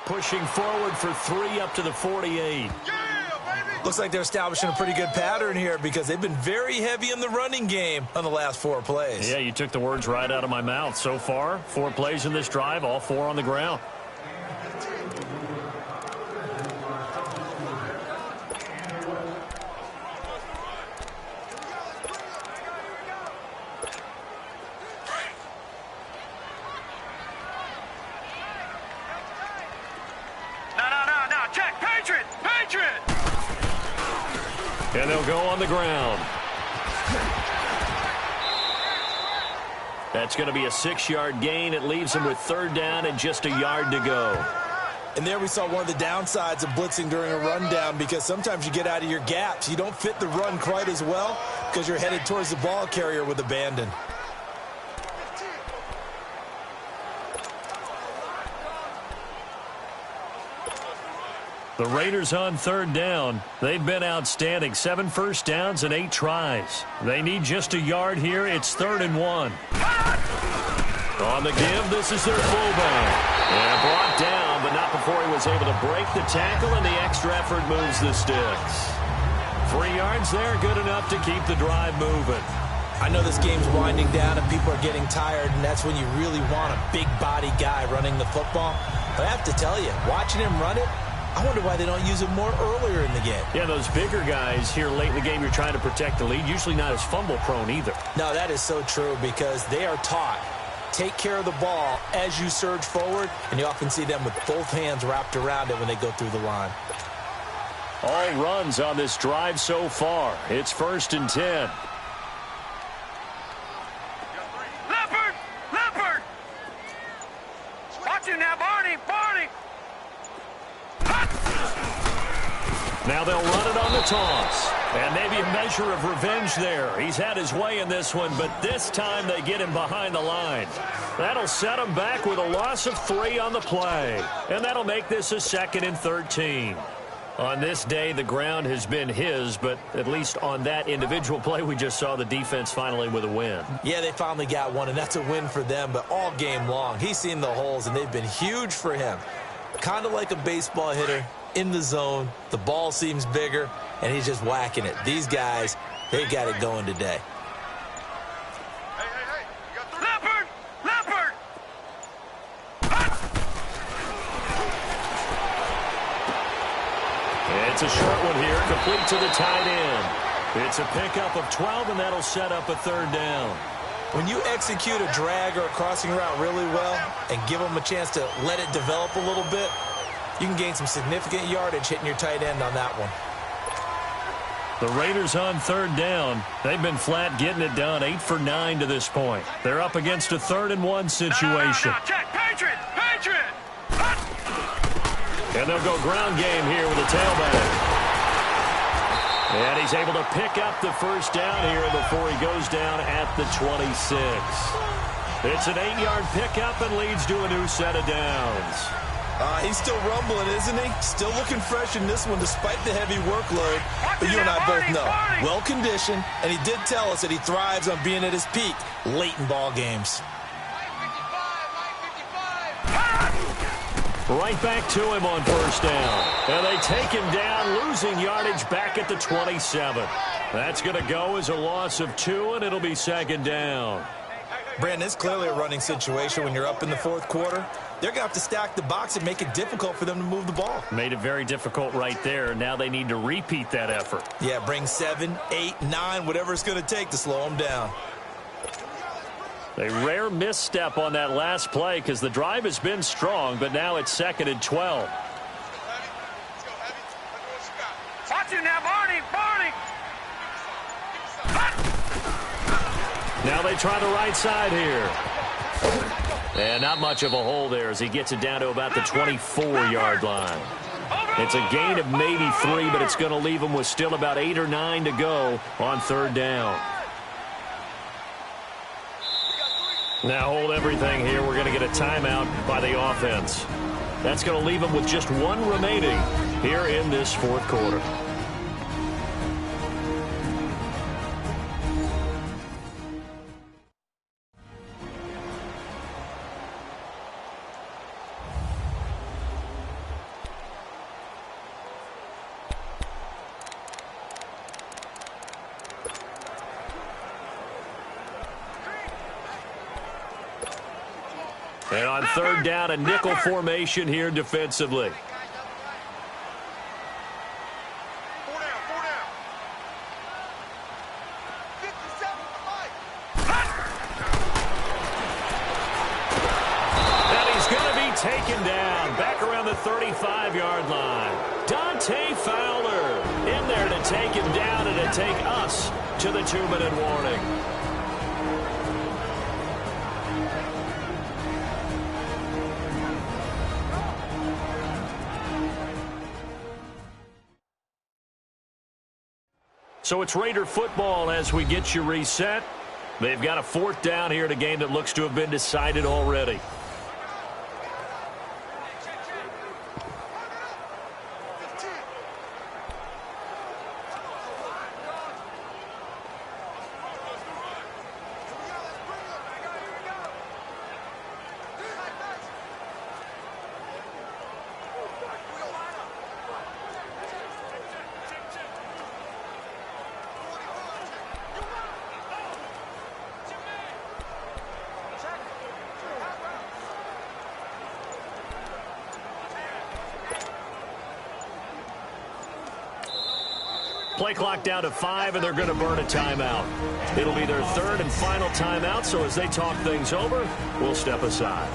Pushing forward for 3 up to the 48. Looks like they're establishing a pretty good pattern here because they've been very heavy in the running game on the last 4 plays. Yeah, you took the words right out of my mouth. So far, 4 plays in this drive, all 4 on the ground. And they'll go on the ground. That's going to be a 6-yard gain. It leaves them with third down and just a yard to go. And there we saw one of the downsides of blitzing during a rundown because sometimes you get out of your gaps. You don't fit the run quite as well because you're headed towards the ball carrier with abandon. The Raiders on third down. They've been outstanding. 7 first downs and 8 tries. They need just a yard here. It's 3rd and 1. On the give, this is their fullback. And brought down, but not before he was able to break the tackle, and the extra effort moves the sticks. 3 yards there, good enough to keep the drive moving. I know this game's winding down and people are getting tired, and that's when you really want a big body guy running the football. But I have to tell you, watching him run it, I wonder why they don't use him more earlier in the game. Yeah, those bigger guys here late in the game, you're trying to protect the lead, usually not as fumble prone either. No, that is so true because they are taught, take care of the ball as you surge forward, and you often see them with both hands wrapped around it when they go through the line. All runs on this drive so far. It's 1st and 10. Leopard! Leopard! Watch him now, Barney! Barney! Now they'll run it on the toss. And maybe a measure of revenge there. He's had his way in this one, but this time they get him behind the line. That'll set him back with a loss of 3 on the play. And that'll make this a 2nd and 13. On this day, the ground has been his, but at least on that individual play, we just saw the defense finally with a win. Yeah, they finally got one, and that's a win for them, but all game long, he's seen the holes, and they've been huge for him. Kind of like a baseball hitter in the zone. The ball seems bigger, and he's just whacking it. These guys, they got it going today. Leopard! Leopard! It's a short one here, complete to the tight end. It's a pickup of 12, and that'll set up a 3rd down. When you execute a drag or a crossing route really well and give them a chance to let it develop a little bit, you can gain some significant yardage hitting your tight end on that one. The Raiders on third down. They've been flat getting it done, 8 for 9 to this point. They're up against a 3rd-and-1 situation. No, check. Patriot! Patriot! And they'll go ground game here with a tailback. And he's able to pick up the first down here before he goes down at the 26. It's an 8-yard pickup and leads to a new set of downs. He's still rumbling, isn't he? Still looking fresh in this one despite the heavy workload. But you and I both know, well-conditioned, and he did tell us that he thrives on being at his peak late in ball games. Right back to him on first down. And they take him down, losing yardage back at the 27. That's going to go as a loss of 2, and it'll be 2nd down. Brandon, it's clearly a running situation when you're up in the 4th quarter. They're going to have to stack the box and make it difficult for them to move the ball. Made it very difficult right there. Now they need to repeat that effort. Yeah, bring 7, 8, 9, whatever it's going to take to slow them down. A rare misstep on that last play because the drive has been strong, but now it's 2nd and 12. Watch it now, Barney! Barney! Now they try the right side here. And not much of a hole there as he gets it down to about the 24-yard line. It's a gain of maybe 3, but it's going to leave him with still about 8 or 9 to go on 3rd down. Now hold everything here. We're going to get a timeout by the offense. That's going to leave him with just 1 remaining here in this 4th quarter. And on 3rd down, a nickel formation here defensively. 4 down, 4 down. 57 And he's going to be taken down back around the 35-yard line. Dante Fowler in there to take him down and to take us to the 2-minute warning. So it's Raider football as we get you reset. They've got a 4th down here in a game that looks to have been decided already. Play clock down to 5, and they're going to burn a timeout. It'll be their 3rd and final timeout, so as they talk things over, we'll step aside.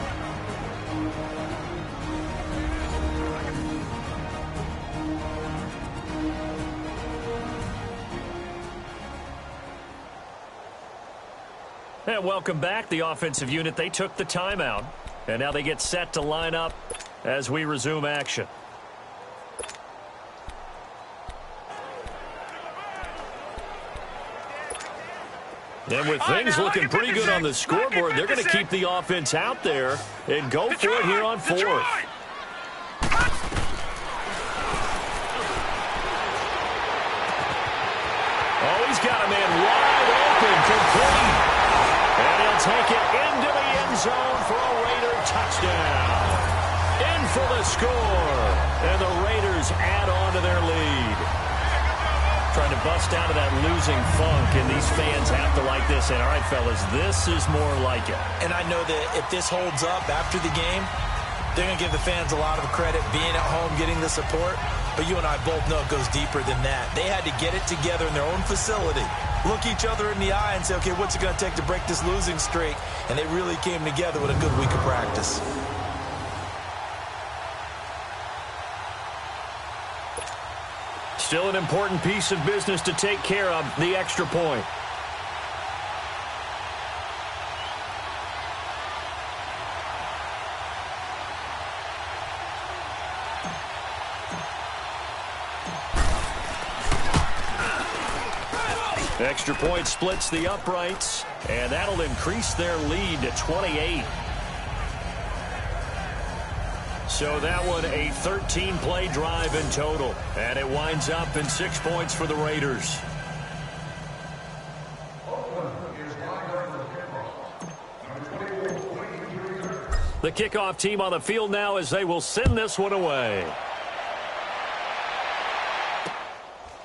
And welcome back. The offensive unit, they took the timeout, and now they get set to line up as we resume action. And with things looking pretty good on the scoreboard, they're going to keep the offense out there and go for it here on 4th. Oh, he's got a man wide open, complete. And he'll take it into the end zone for a Raider touchdown. In for the score. And the Raiders add on to their lead. Trying to bust out of that losing funk, and these fans have to like this. And all right, fellas, this is more like it. And I know that if this holds up after the game, they're going to give the fans a lot of credit being at home, getting the support. But you and I both know it goes deeper than that. They had to get it together in their own facility, look each other in the eye and say, okay, what's it going to take to break this losing streak? And they really came together with a good week of practice. Still an important piece of business to take care of, the extra point. Extra point splits the uprights, and that'll increase their lead to 28. So that one a 13-play drive in total, and it winds up in 6 points for the Raiders. The kickoff team on the field now as they will send this one away.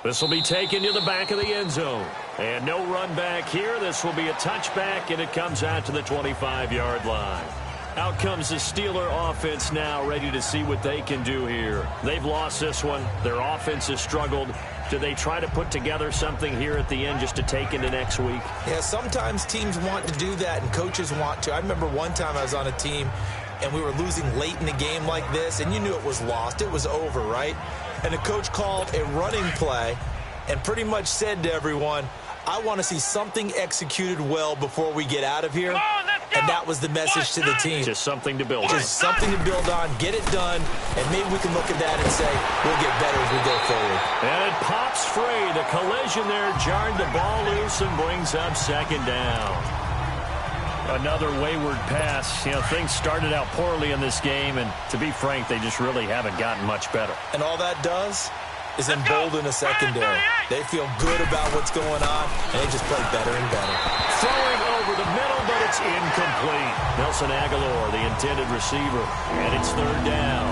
This will be taken to the back of the end zone. And no run back here. This will be a touchback, and it comes out to the 25-yard line. Out comes the Steeler offense now, ready to see what they can do here. They've lost this one. Their offense has struggled. Do they try to put together something here at the end just to take into next week? Yeah, sometimes teams want to do that, and coaches want to. I remember one time I was on a team, and we were losing late in the game like this, and you knew it was lost. It was over, right? And the coach called a running play and pretty much said to everyone, I want to see something executed well before we get out of here. And that was the message to the team. Just something to build on. Just something to build on, get it done, and maybe we can look at that and say, we'll get better as we go forward. And it pops free. The collision there jarred the ball loose and brings up second down. Another wayward pass. You know, things started out poorly in this game, and to be frank, they just really haven't gotten much better. And all that does is embolden a secondary. They feel good about what's going on, and they just play better and better. Throwing over the middle, but it's incomplete. Nelson Aguilar, the intended receiver, and it's third down.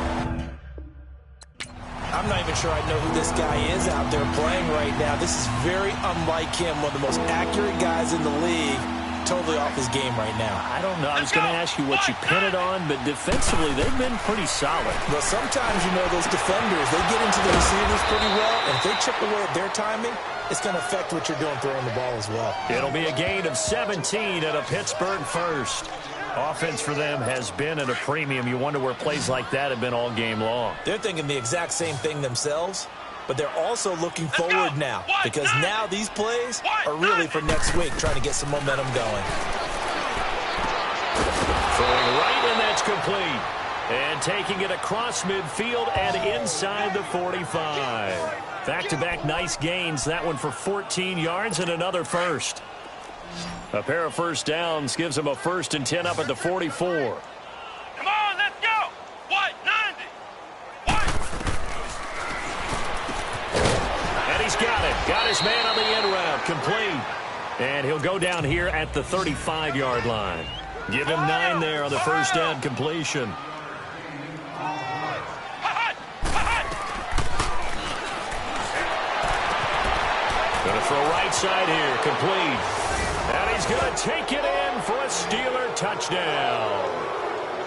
I'm not even sure I know who this guy is out there playing right now. This is very unlike him, one of the most accurate guys in the league. Totally off his game right now. I don't know. I was going to ask you what you pin it on, but defensively, they've been pretty solid. Well, sometimes, you know, those defenders, they get into the receivers pretty well, and if they chip away at their timing, it's going to affect what you're doing throwing the ball as well. It'll be a gain of 17 at a Pittsburgh first. Offense for them has been at a premium. You wonder where plays like that have been all game long. They're thinking the exact same thing themselves, but they're also looking forward now, because now these plays are really for next week, trying to get some momentum going. Throwing right, and that's complete. And taking it across midfield and inside the 45. Back-to-back nice gains. That one for 14 yards and another first. A pair of first downs gives them a 1st and 10 up at the 44. Come on, let's go. White, 90. White. And he's got it. Got his man on the end route. Complete. And he'll go down here at the 35-yard line. Give him 9 there on the first down completion. Going to throw right side here. Complete. And he's going to take it in for a Steeler touchdown.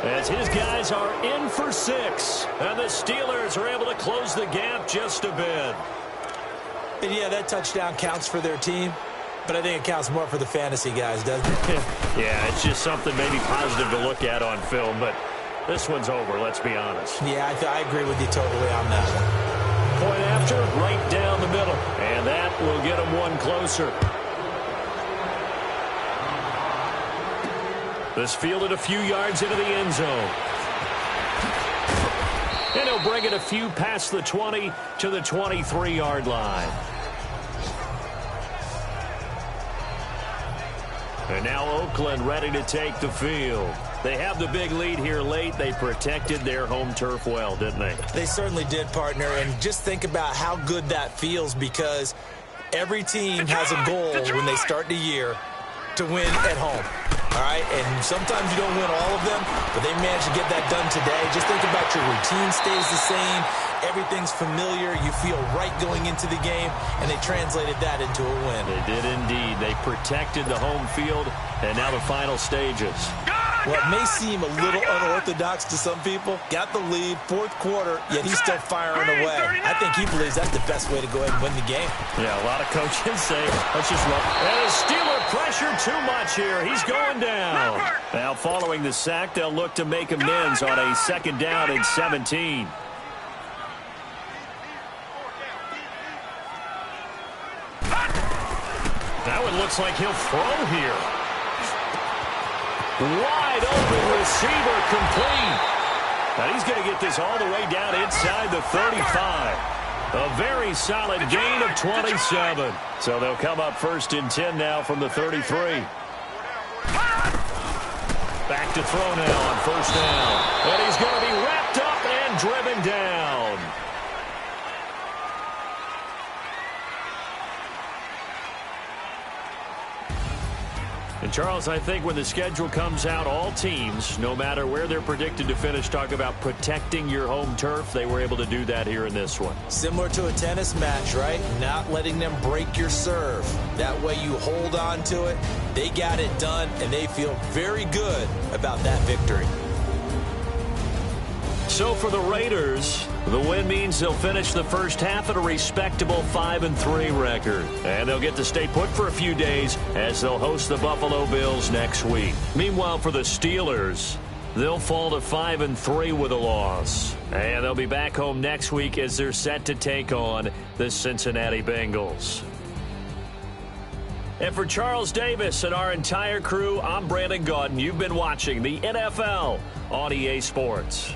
As his guys are in for 6. And the Steelers are able to close the gap just a bit. And yeah, that touchdown counts for their team, but I think it counts more for the fantasy guys, doesn't it? Yeah, it's just something maybe positive to look at on film, but this one's over, let's be honest. Yeah, I agree with you totally on that one. Point after, right down the middle. And that will get them one closer. This fielded a few yards into the end zone. And he'll bring it a few past the 20 to the 23-yard line. And now Oakland ready to take the field. They have the big lead here late. They protected their home turf well, didn't they? They certainly did, partner. And just think about how good that feels, because every team has a goal when they start the year to win at home. All right, and sometimes you don't win all of them, but they managed to get that done today. Just think about your routine stays the same. Everything's familiar. You feel right going into the game, and they translated that into a win. They did indeed. They protected the home field, and now the final stages. What may seem a little unorthodox to some people, got the lead, 4th quarter, yet he's still firing away. I think he believes that's the best way to go ahead and win the game. Yeah, a lot of coaches say, let's just run. And the Steeler pressure too much here. He's going down. Now following the sack, they'll look to make amends on a 2nd down and 17. Now it looks like he'll throw here. Wide open receiver, complete. And he's going to get this all the way down inside the 35. A very solid gain of 27. So they'll come up 1st and 10 now from the 33. Back to throw now on 1st down. And he's going to be wrapped up and driven down. And, Charles, I think when the schedule comes out, all teams, no matter where they're predicted to finish, talk about protecting your home turf. They were able to do that here in this one. Similar to a tennis match, right? Not letting them break your serve. That way you hold on to it. They got it done, and they feel very good about that victory. So for the Raiders, the win means they'll finish the first half at a respectable 5-3 record. And they'll get to stay put for a few days as they'll host the Buffalo Bills next week. Meanwhile, for the Steelers, they'll fall to 5-3 with a loss. And they'll be back home next week as they're set to take on the Cincinnati Bengals. And for Charles Davis and our entire crew, I'm Brandon Gaudin. You've been watching the NFL on EA Sports.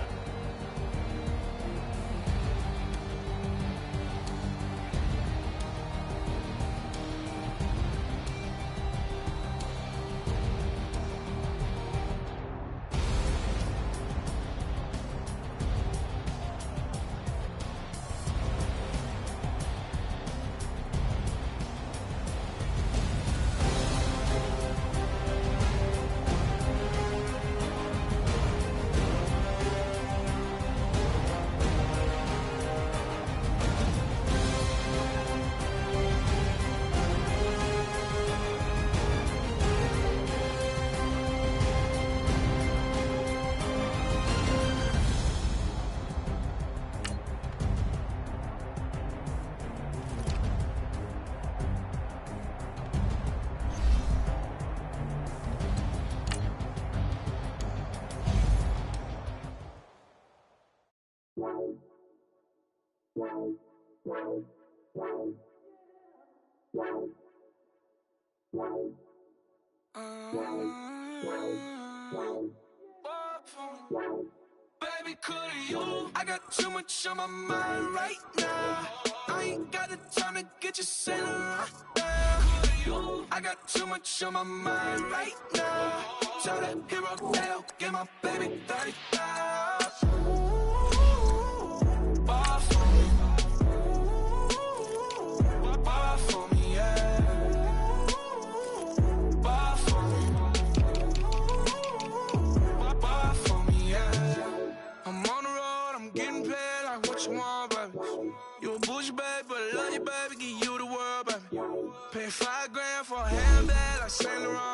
Baby, could you? I got too much on my mind right now. I ain't got the time to get you sailing right now. I got too much on my mind right now. Tell that hero now, get my baby 35. Bar for me. Bar for me, yeah. Bar for me. Bar for me, yeah. I'm on the road, I'm getting paid like what you want, baby. You a bougie, baby, but I love you, baby. Give you the world, baby. Pay $5 grand for a handbag like Saint Laurent.